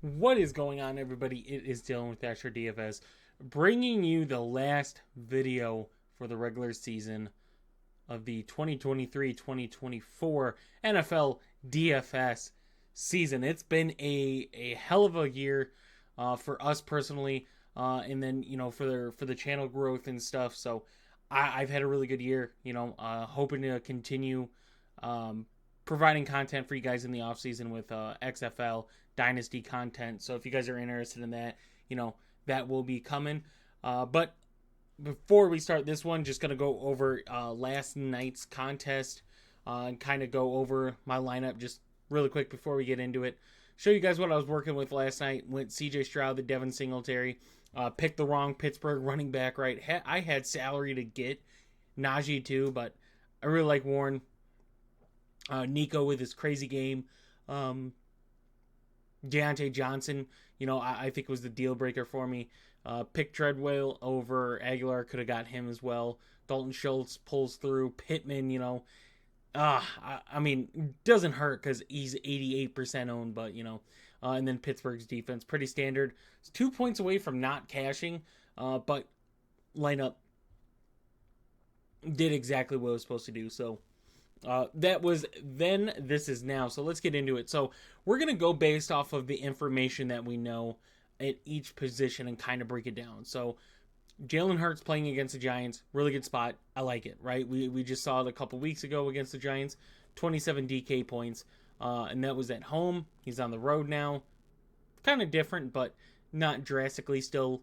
What is going on, everybody? It is Dylan with Astro DFS, bringing you the last video for the regular season of the 2023-2024 NFL DFS season. It's been a hell of a year for us personally, and then for the channel growth and stuff. So I've had a really good year. Hoping to continue um, providing content for you guys in the off season with XFL Dynasty content. So if you guys are interested in that, that will be coming. But before we start this one, just gonna go over last night's contest and kind of go over my lineup just really quick before we get into it. Show you guys what I was working with last night. Went C.J. Stroud, the Devin Singletary. Picked the wrong Pittsburgh running back. Right, I had salary to get Najee too, but I really like Warren. Nico with his crazy game. Deontay Johnson, I think was the deal breaker for me. Pick Treadwell over Aguilar, could have got him as well. Dalton Schultz pulls through. Pittman, I mean, doesn't hurt because he's 88% owned, but, and then Pittsburgh's defense, pretty standard. It's 2 points away from not cashing, but lineup did exactly what it was supposed to do. So that was then, this is now. So let's get into it. So we're going to go based off of the information that we know at each position and kind of break it down. So Jalen Hurts playing against the Giants, really good spot. I like it, right? We just saw it a couple weeks ago against the Giants, 27 DK points, and that was at home. He's on the road now. Kind of different, but not drastically, still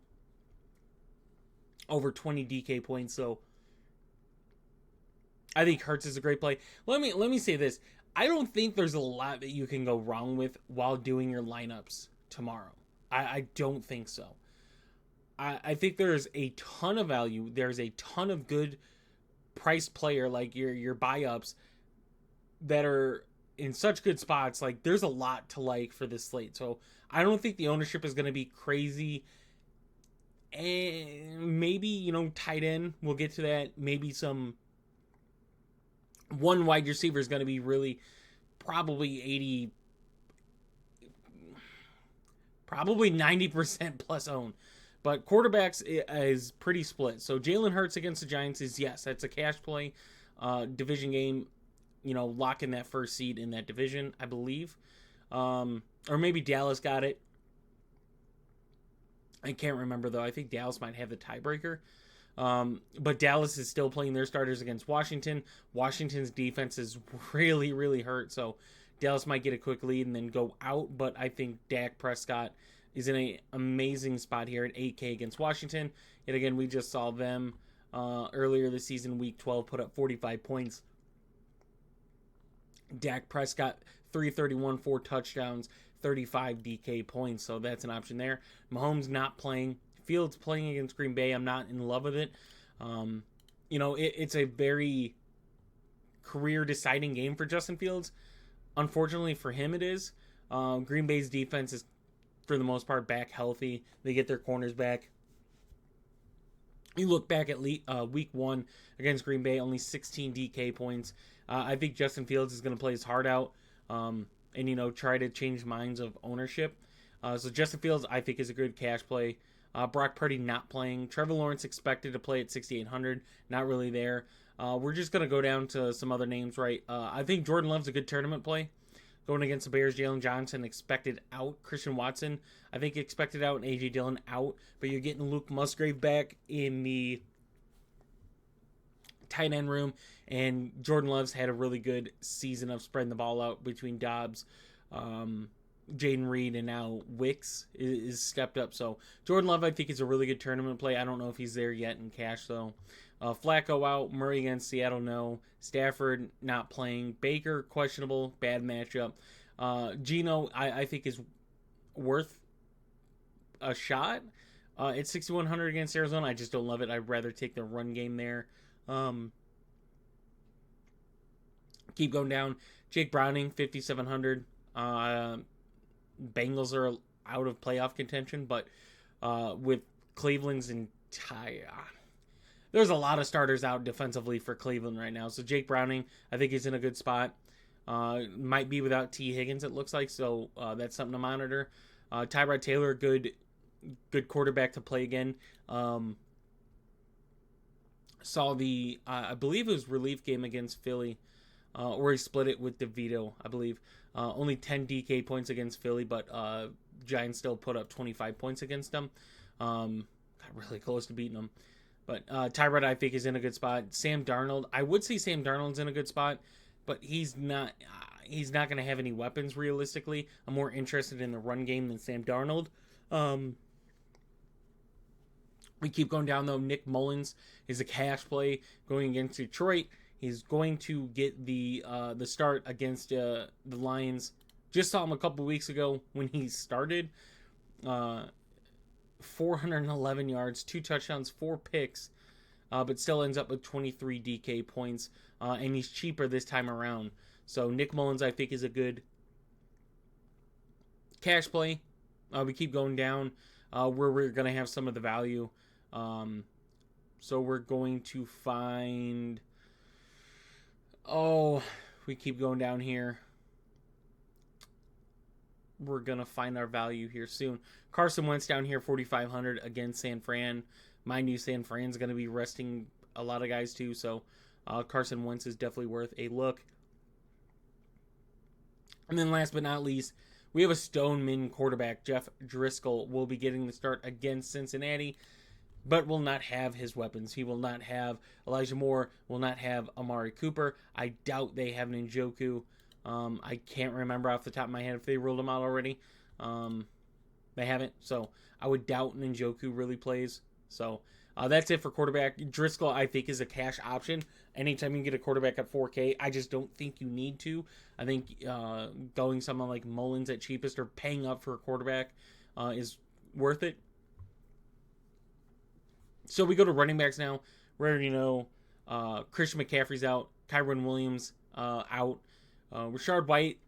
over 20 DK points. So I think Hurts is a great play. Let me say this. I don't think there's a lot that you can go wrong with while doing your lineups tomorrow. I don't think so. I think there's a ton of value. There's a ton of good price player, like your buy-ups, that are in such good spots. Like, there's a lot to like for this slate. So I don't think the ownership is going to be crazy. And maybe, tight end, we'll get to that. Maybe some one wide receiver is going to be really probably 80, probably 90% plus owned. But quarterbacks is pretty split. So Jalen Hurts against the Giants is, yes, that's a cash play. Division game, locking that first seed in that division, I believe. Or maybe Dallas got it. I can't remember, though. I think Dallas might have the tiebreaker. But Dallas is still playing their starters against Washington. Washington's defense is really, really hurt. So Dallas might get a quick lead and then go out. But I think Dak Prescott is in an amazing spot here at 8K against Washington. Yet again, we just saw them earlier this season, week 12, put up 45 points. Dak Prescott, 331, 4 touchdowns, 35 DK points. So that's an option there. Mahomes not playing. Fields playing against Green Bay. I'm not in love with it. It's a very career-deciding game for Justin Fields. Unfortunately for him, it is. Green Bay's defense is, for the most part, back healthy. They get their corners back. You look back at week 1 against Green Bay, only 16 DK points. I think Justin Fields is going to play his heart out and, try to change minds of ownership. So Justin Fields, I think, is a good cash play. Brock Purdy not playing. Trevor Lawrence expected to play at 6,800. Not really there. We're just going to go down to some other names, right? I think Jordan Love's a good tournament play. Going against the Bears, Jalen Johnson expected out. Christian Watson, I think, expected out. And A.J. Dillon out. But you're getting Luke Musgrave back in the tight end room. And Jordan Love's had a really good season of spreading the ball out between Dobbs, Jaden Reed, and now Wicks is stepped up. So Jordan Love, I think, is a really good tournament play. I don't know if he's there yet in cash, though. Flacco out. Murray against Seattle, no. Stafford not playing. Baker, questionable. Bad matchup. Geno, I think, is worth a shot. It's 6,100 against Arizona. I just don't love it. I'd rather take the run game there. Keep going down. Jake Browning, 5,700. Bengals are out of playoff contention, but with Cleveland's entire... there's a lot of starters out defensively for Cleveland right now. So Jake Browning, I think he's in a good spot. Might be without T. Higgins, it looks like, so that's something to monitor. Tyrod Taylor, good quarterback to play again. Saw the I believe it was relief game against Philly, or he split it with DeVito, I believe. Only 10 DK points against Philly, but Giants still put up 25 points against them. Got really close to beating them. But Tyrod, I think, is in a good spot. Sam Darnold, I would say Sam Darnold's in a good spot, but he's not. He's not going to have any weapons realistically. I'm more interested in the run game than Sam Darnold. We keep going down though. Nick Mullins is a cash play going against Detroit. He's going to get the start against the Lions. Just saw him a couple weeks ago when he started. 411 yards, 2 touchdowns, 4 picks, but still ends up with 23 DK points, and he's cheaper this time around. So Nick Mullins, I think, is a good cash play. We keep going down where we're going to have some of the value. So we're going to find... we keep going down here. We're going to find our value here soon. Carson Wentz down here, 4,500 against San Fran. Mind you, San Fran's going to be resting a lot of guys too, so Carson Wentz is definitely worth a look. And then last but not least, we have a Stoneman quarterback. Jeff Driscoll will be getting the start against Cincinnati, but will not have his weapons. He will not have Elijah Moore, will not have Amari Cooper. I doubt they have an Njoku. I can't remember off the top of my head if they ruled him out already. They haven't, so I would doubt Njoku really plays. So that's it for quarterback. Driscoll, I think, is a cash option. Anytime you get a quarterback at 4K, I just don't think you need to. I think going someone like Mullins at cheapest or paying up for a quarterback is worth it. So we go to running backs now, where Christian McCaffrey's out, Kyron Williams out, Rashard White,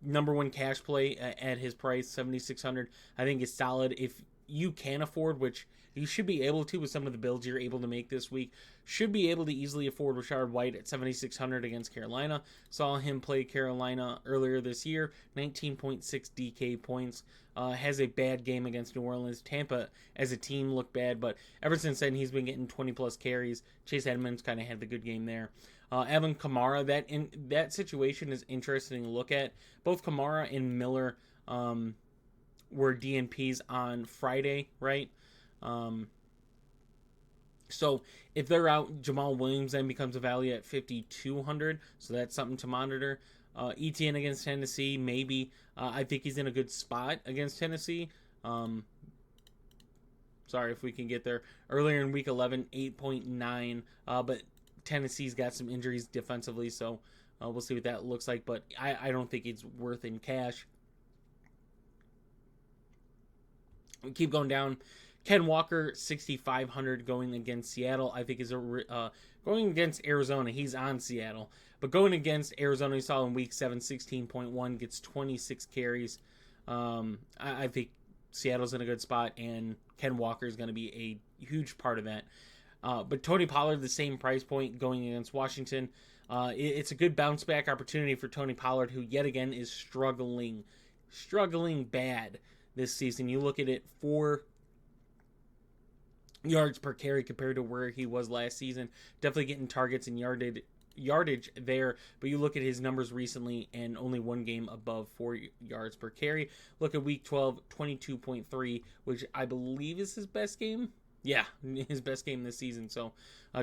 number one cash play at his price, 7,600. I think is solid if you can afford, which you should be able to with some of the builds you're able to make this week. Should be able to easily afford Rashard White at 7,600 against Carolina. Saw him play Carolina earlier this year, 19.6 DK points. Has a bad game against New Orleans. Tampa as a team looked bad, but ever since then he's been getting 20 plus carries. Chase Edmonds kind of had the good game there. Evan Kamara, that situation is interesting to look at. Both Kamara and Miller were DNPs on Friday, right? So if they're out, Jamal Williams then becomes a value at 5,200. So that's something to monitor. ETN against Tennessee, maybe. I think he's in a good spot against Tennessee. Sorry if we can get there. Earlier in week 11, 8.9. But Tennessee's got some injuries defensively, so we'll see what that looks like. But I don't think it's worth in cash. We keep going down. Ken Walker, 6,500 going against Seattle. I think is going against Arizona. He's on Seattle. But going against Arizona, you saw in week 7, 16.1, gets 26 carries. I think Seattle's in a good spot, and Ken Walker is going to be a huge part of that. But Tony Pollard, the same price point going against Washington. It's a good bounce back opportunity for Tony Pollard, who yet again is struggling bad this season. You look at it, 4 yards per carry compared to where he was last season. Definitely getting targets and yardage there, but you look at his numbers recently and only one game above 4 yards per carry. Look at week 12, 22.3, which I believe is his best game. Yeah, his best game this season. So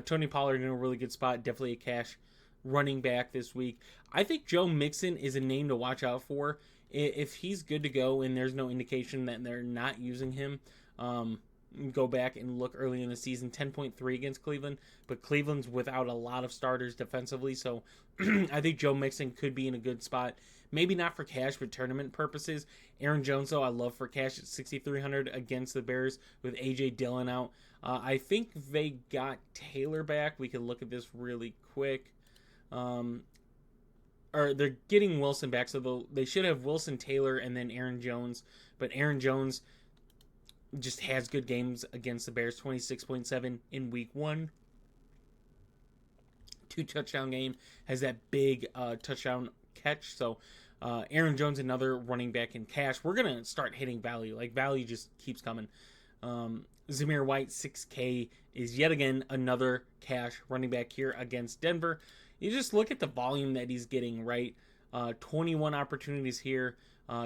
Tony Pollard in a really good spot. Definitely a cash running back this week. I think Joe Mixon is a name to watch out for. If he's good to go and there's no indication that they're not using him, go back and look early in the season, 10.3 against Cleveland, but Cleveland's without a lot of starters defensively, so I think Joe Mixon could be in a good spot. Maybe not for cash, but tournament purposes. Aaron Jones, though, I love for cash at 6,300 against the Bears with A.J. Dillon out. I think they got Taylor back. We can look at this really quick. Or they're getting Wilson back, so they should have Wilson, Taylor, and then Aaron Jones. But Aaron Jones just has good games against the Bears, 26.7 in week 1. 2 touchdown game, has that big touchdown catch, so Aaron Jones, another running back in cash. We're going to start hitting value. Like, value just keeps coming. Zamir White, 6K, is yet again another cash running back here against Denver. You just look at the volume that he's getting, right? 21 opportunities here,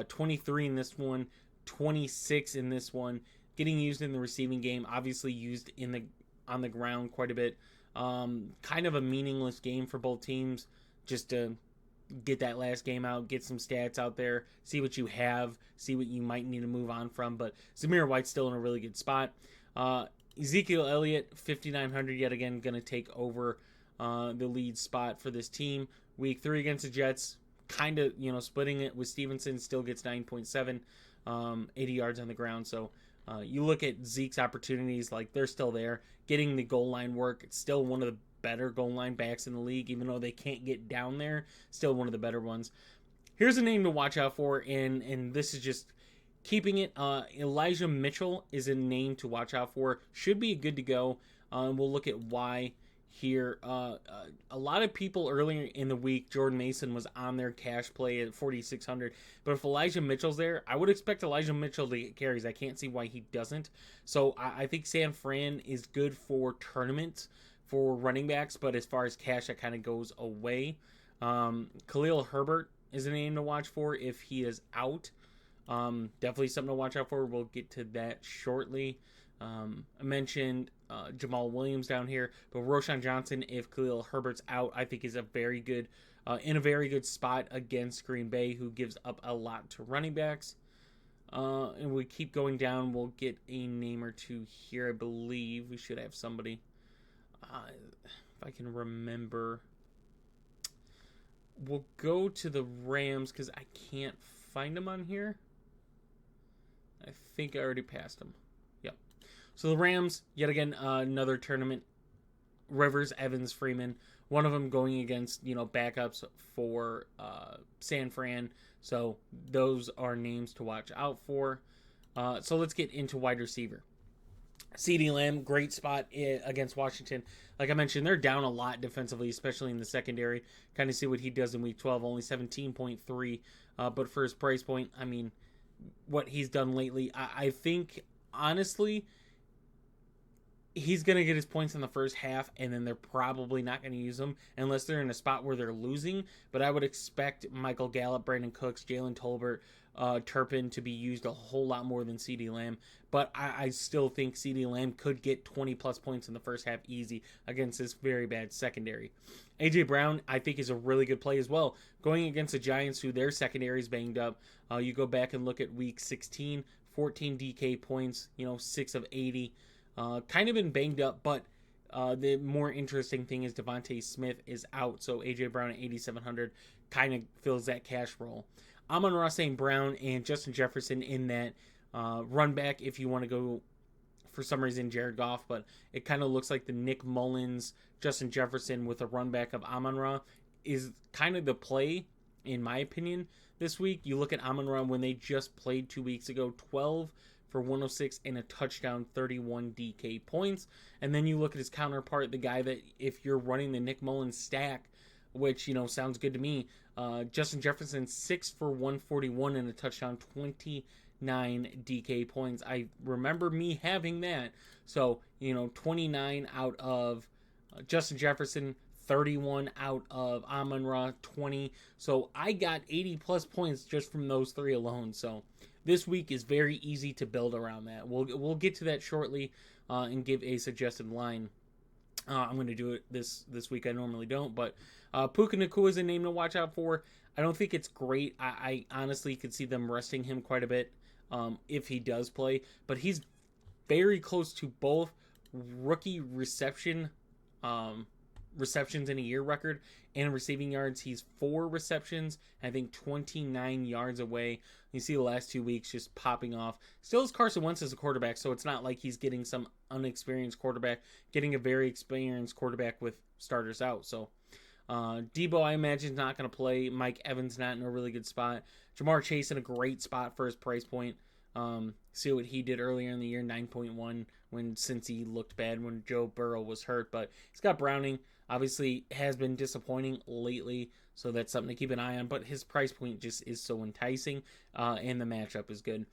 23 in this one, 26 in this one. Getting used in the receiving game, obviously used on the ground quite a bit. Kind of a meaningless game for both teams, just to get that last game out, get some stats out there, see what you have, see what you might need to move on from. But Zamir White's still in a really good spot. Ezekiel Elliott, 5,900, yet again, going to take over the lead spot for this team. Week 3 against the Jets, kind of, splitting it with Stevenson, still gets 9.7, 80 yards on the ground. So you look at Zeke's opportunities, like, they're still there. Getting the goal line work, it's still one of the better goal line backs in the league, even though they can't get down there, still one of the better ones. Here's a name to watch out for, and this is just keeping it. Elijah Mitchell is a name to watch out for. Should be good to go. We'll look at why here. A lot of people earlier in the week, Jordan Mason was on their cash play at 4,600. But if Elijah Mitchell's there, I would expect Elijah Mitchell to get carries. I can't see why he doesn't. So I think San Fran is good for tournaments for running backs, but as far as cash, that kind of goes away. Khalil Herbert is a name to watch for if he is out. Definitely something to watch out for. We'll get to that shortly. I mentioned Jamal Williams down here, but Roschon Johnson, if Khalil Herbert's out, I think is a very good in a very good spot against Green Bay, who gives up a lot to running backs. And we keep going down. We'll get a name or two here. I believe we should have somebody. If I can remember, we'll go to the Rams because I can't find them on here. I think I already passed them. Yep. So the Rams, yet again, another tournament. Rivers, Evans, Freeman. One of them going against, backups for San Fran. So those are names to watch out for. So let's get into wide receiver. CeeDee Lamb, great spot against Washington. Like I mentioned, they're down a lot defensively, especially in the secondary. Kind of see what he does in week 12, only 17.3. But for his price point, I mean, what he's done lately, I think, honestly, he's going to get his points in the first half, and then they're probably not going to use him unless they're in a spot where they're losing. But I would expect Michael Gallup, Brandon Cooks, Jalen Tolbert, Turpin to be used a whole lot more than CeeDee Lamb. But I still think CeeDee Lamb could get 20-plus points in the first half easy against this very bad secondary. A.J. Brown, I think, is a really good play as well. Going against the Giants, who their secondary is banged up. You go back and look at Week 16, 14 DK points, 6 of 80. Kind of been banged up, but the more interesting thing is Devontae Smith is out. So A.J. Brown at 8,700 kind of fills that cash role. Amon-Ra St. Brown and Justin Jefferson in that run back if you want to go, for some reason, Jared Goff, but it kind of looks like the Nick Mullins, Justin Jefferson with a run back of Amon-Ra is kind of the play, in my opinion, this week. You look at Amon-Ra when they just played 2 weeks ago, 12 for 106 and a touchdown, 31 DK points. And then you look at his counterpart, the guy that, if you're running the Nick Mullins stack, which, sounds good to me, Justin Jefferson, 6 for 141 and a touchdown, 29 DK points. I remember me having that. So, 29 out of Justin Jefferson, 31 out of Amon-Ra, 20. So I got 80-plus points just from those three alone. So this week is very easy to build around that. We'll get to that shortly and give a suggested line. I'm going to do it this week. I normally don't, but Puka Nacua is a name to watch out for. I don't think it's great. I honestly could see them resting him quite a bit if he does play, but he's very close to both rookie receptions in a year record and receiving yards. He's 4 receptions, I think 29 yards away. You see the last 2 weeks just popping off. Still has Carson Wentz as a quarterback, so it's not like he's getting some unexperienced quarterback, getting a very experienced quarterback with starters out. So Debo, I imagine, is not going to play. Mike Evans not in a really good spot. Jamar Chase in a great spot for his price point. See what he did earlier in the year, 9.1, since he looked bad when Joe Burrow was hurt. But he's got Browning. Obviously, has been disappointing lately. So that's something to keep an eye on. But his price point just is so enticing, and the matchup is good.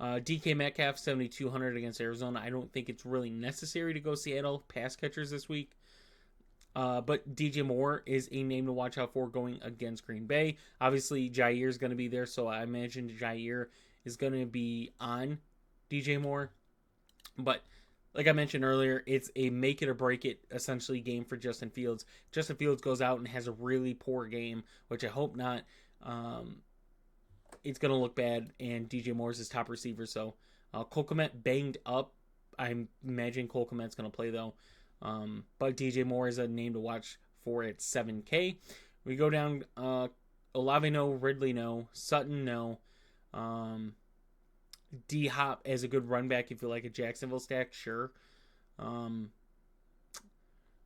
DK Metcalf, 7,200 against Arizona. I don't think it's really necessary to go Seattle pass catchers this week. But DJ Moore is a name to watch out for going against Green Bay. Obviously, Jair is going to be there, so I imagine Jair is going to be on DJ Moore. But like I mentioned earlier, it's a make it or break it essentially game for Justin Fields. Justin Fields goes out and has a really poor game, which I hope not. It's going to look bad, and DJ Moore is his top receiver. So Cole Kmet banged up. I imagine Cole Kmet's going to play, though. But DJ Moore is a name to watch for at 7K. We go down Olave no, Ridley no, Sutton no. D-Hop as a good run back if you like a Jacksonville stack, sure.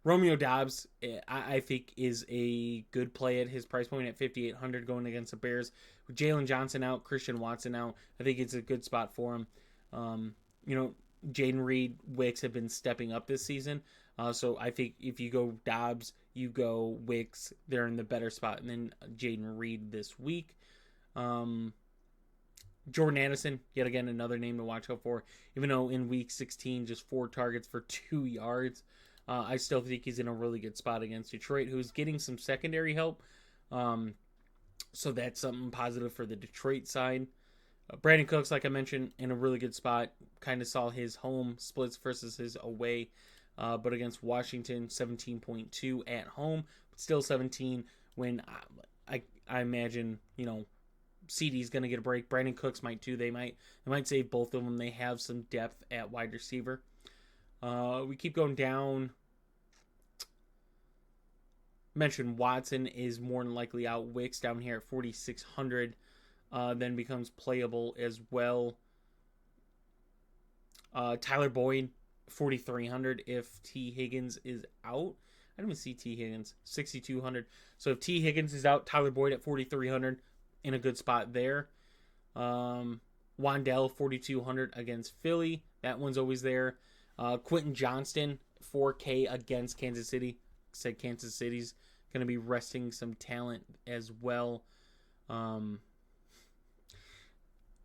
Romeo Dobbs, I think, is a good play at his price point at 5,800 going against the Bears. With Jalen Johnson out, Christian Watson out, I think it's a good spot for him. Jaden Reed, Wicks have been stepping up this season. So I think if you go Dobbs, you go Wicks, they're in the better spot. And then Jaden Reed this week. Jordan Addison, yet again, another name to watch out for. Even though in week 16, just 4 targets for 2 yards. I still think he's in a really good spot against Detroit, who's getting some secondary help. So that's something positive for the Detroit side. Brandon Cooks, like I mentioned, in a really good spot. Kind of saw his home splits versus his away. But against Washington, 17.2 at home. But still 17 when I imagine, CD's going to get a break. Brandon Cooks might too. They might save both of them. They have some depth at wide receiver. We keep going down. Mentioned Watson is more than likely out. Wicks down here at 4,600. Then becomes playable as well. Tyler Boyd, 4,300 if T. Higgins is out. I don't even see T. Higgins, 6,200. So if T. Higgins is out, Tyler Boyd at 4,300 in a good spot there. Wandell, 4,200 against Philly. That one's always there. Quentin Johnston, 4K against Kansas City. Said Kansas City's going to be resting some talent as well.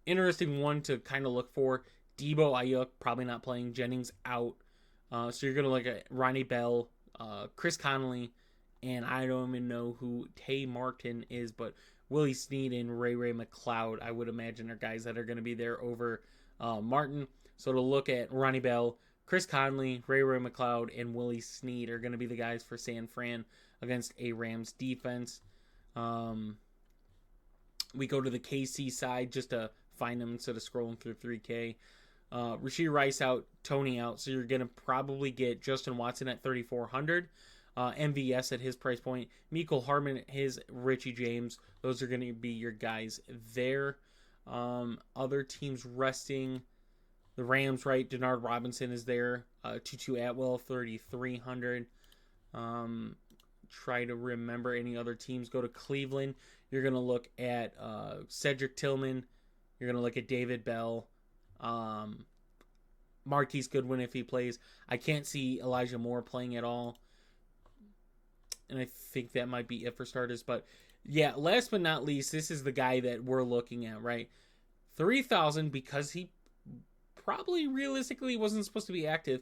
Interesting one to kind of look for. Debo Ayuk, probably not playing. Jennings out. So you're going to look at Ronnie Bell, Chris Conley, and I don't even know who Tay Martin is, but Willie Snead and Ray McLeod, I would imagine, are guys that are going to be there over Martin. So to look at Ronnie Bell, Chris Conley, Ray McLeod, and Willie Snead are going to be the guys for San Fran against a Rams defense. We go to the KC side just to find them instead of scrolling through 3K. Rashee Rice out, Tony out, so you're going to probably get Justin Watson at 3,400. MVS at his price point. Mecole Hardman at his, Richie James. Those are going to be your guys there. Other teams resting. The Rams, right? Denard Robinson is there. Tutu Atwell, 3,300. Try to remember any other teams. Go to Cleveland. You're going to look at Cedric Tillman. You're going to look at David Bell. Marquise Goodwin if he plays. I can't see Elijah Moore playing at all. And I think that might be it for starters. But yeah, last but not least, this is the guy that we're looking at, right? 3,000 because he probably realistically wasn't supposed to be active,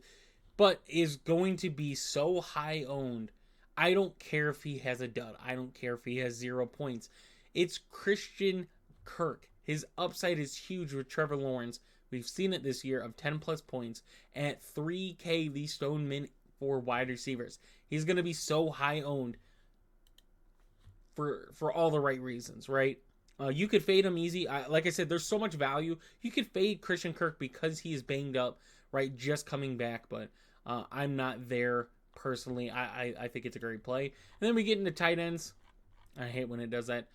but is going to be so high owned. I don't care if he has a dud. I don't care if he has 0 points. It's Christian Kirk. His upside is huge with Trevor Lawrence. We've seen it this year of 10 plus points at 3K the Stone Mint for wide receivers. He's going to be so high owned for all the right reasons, right? You could fade him easy. Like I said, there's so much value. You could fade Christian Kirk because he is banged up, right? Just coming back, but I'm not there personally. I think it's a great play. And then we get into tight ends. I hate when it does that.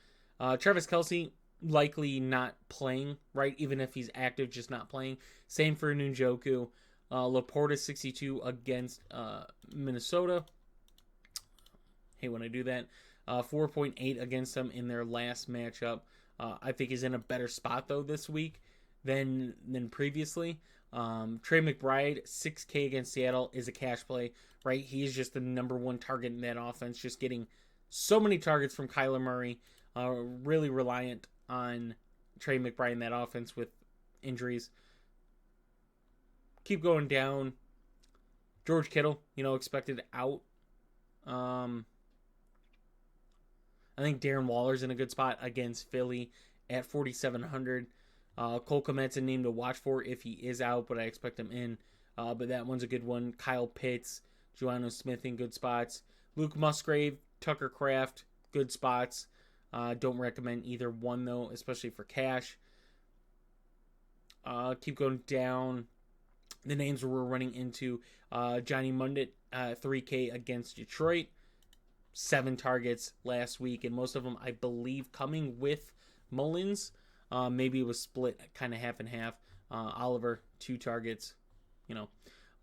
Travis Kelce, likely not playing, right? Even if he's active, just not playing. Same for Njoku. Laporta 62 against Minnesota. Hate when I do that. 4.8 against them in their last matchup. I think he's in a better spot though this week than previously. Trey McBride 6K against Seattle is a cash play, right? He is just the number one target in that offense, just getting So many targets from Kyler Murray. Really reliant on Trey McBride, that offense with injuries. Keep going down. George Kittle, expected out. I think Darren Waller's in a good spot against Philly at 4,700. Cole Kmet's a name to watch for if he is out, but I expect him in. But that one's a good one. Kyle Pitts, Joanna Smith in good spots. Luke Musgrave, Tucker Kraft, good spots. Don't recommend either one, though, especially for cash. Keep going down. The names we're running into, Johnny Mundit, 3K against Detroit. 7 targets last week, and most of them, I believe, coming with Mullins. Maybe it was split kind of half and half. Oliver, 2 targets.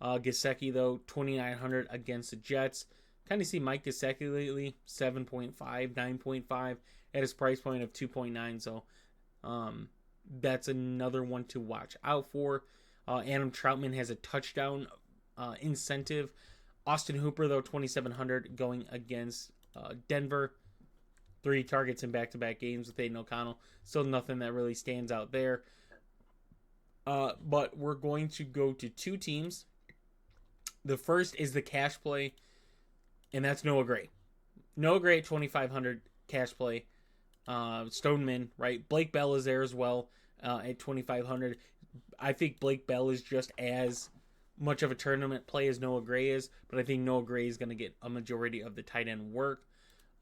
Gesicki, though, 2,900 against the Jets. Kind of see Mike Gesicki lately, 7.5, 9.5 at his price point of 2.9. So that's another one to watch out for. Adam Troutman has a touchdown incentive. Austin Hooper, though, 2,700 going against Denver. 3 targets in back-to-back games with Aiden O'Connell. Still nothing that really stands out there. But we're going to go to 2 teams. The first is the cash play, and that's Noah Gray. Noah Gray at 2,500 cash play. Stoneman, right? Blake Bell is there as well at 2,500. I think Blake Bell is just as much of a tournament play as Noah Gray is, but I think Noah Gray is going to get a majority of the tight end work.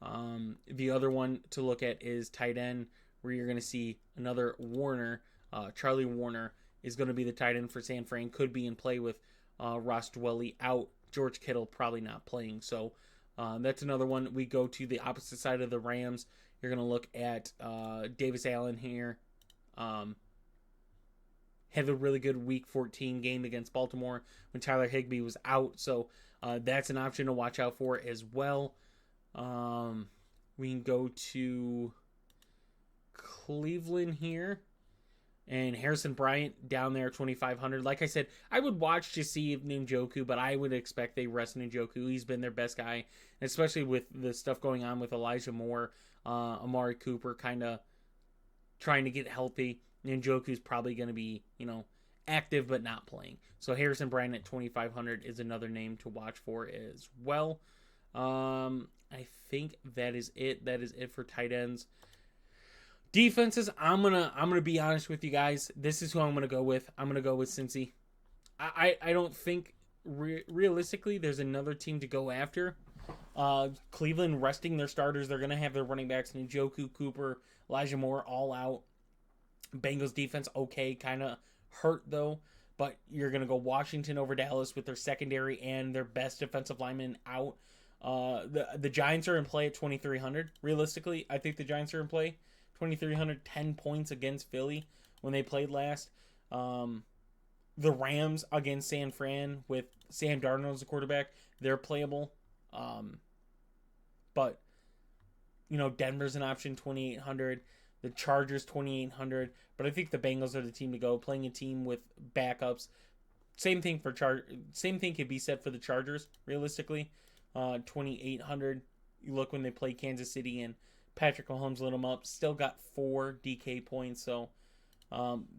The other one to look at is tight end, where you're going to see another Warner. Charlie Warner is going to be the tight end for San Fran. Could be in play with Ross Dwelley out. George Kittle probably not playing. So that's another one. We go to the opposite side of the Rams. You're going to look at Davis Allen here. Had a really good Week 14 game against Baltimore when Tyler Higbee was out. So that's an option to watch out for as well. We can go to Cleveland here. And Harrison Bryant down there, 2,500. Like I said, I would watch to see Njoku, but I would expect they rest Njoku. He's been their best guy. And especially with the stuff going on with Elijah Moore, Amari Cooper kind of trying to get healthy. Njoku's probably going to be, active but not playing. So Harrison Bryant at 2,500 is another name to watch for as well. I think that is it. That is it for tight ends. Defenses, I'm gonna be honest with you guys. This is who I'm gonna go with. I'm gonna go with Cincy. I don't think realistically there's another team to go after. Cleveland resting their starters. They're gonna have their running backs Njoku, Cooper, Elijah Moore all out. Bengals defense okay, kind of hurt though. But you're gonna go Washington over Dallas with their secondary and their best defensive lineman out. The Giants are in play at 2,300. Realistically, I think the Giants are in play. 2,300, 10 points against Philly when they played last. The Rams against San Fran with Sam Darnold as the quarterback, they're playable. But, Denver's an option, 2,800. The Chargers, 2,800. But I think the Bengals are the team to go, playing a team with backups. Same thing could be said for the Chargers, realistically. 2,800. You look when they play Kansas City and Patrick Mahomes lit them up. Still got 4 DK points, so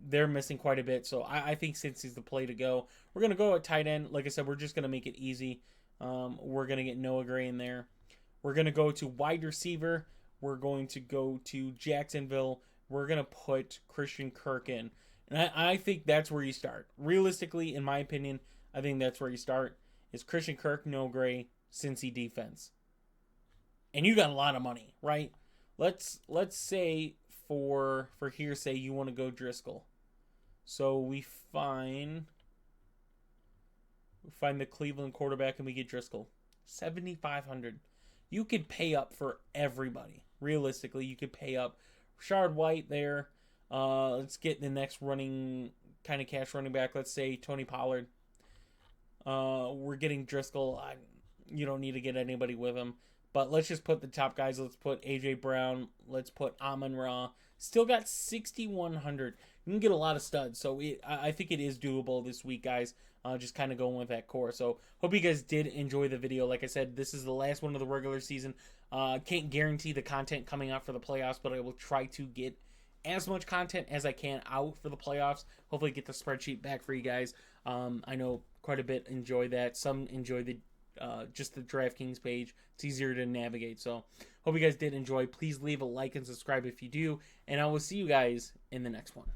they're missing quite a bit. So I think Cincy's the play to go. We're going to go at tight end. Like I said, we're just going to make it easy. We're going to get Noah Gray in there. We're going to go to wide receiver. We're going to go to Jacksonville. We're going to put Christian Kirk in. And I think that's where you start. Realistically, in my opinion, I think that's where you start. Is Christian Kirk, Noah Gray, Cincy defense. And you got a lot of money, right? Let's say for hearsay you want to go Driscoll. So we find the Cleveland quarterback and we get Driscoll. 7,500. You could pay up for everybody. Realistically, you could pay up. Rashard White there. Let's get the next running kind of cash running back. Let's say Tony Pollard. We're getting Driscoll. You don't need to get anybody with him. But let's just put the top guys. Let's put A.J. Brown. Let's put Amon-Ra. Still got 6,100. you can get a lot of studs. So I think it is doable this week, guys. Just kind of going with that core. So hope you guys did enjoy the video. Like I said, this is the last one of the regular season. Can't guarantee the content coming out for the playoffs, but I will try to get as much content as I can out for the playoffs. Hopefully get the spreadsheet back for you guys. I know quite a bit enjoy that. Some enjoy the just the DraftKings page. It's easier to navigate. So hope you guys did enjoy. Please leave a like and subscribe if you do. And I will see you guys in the next one.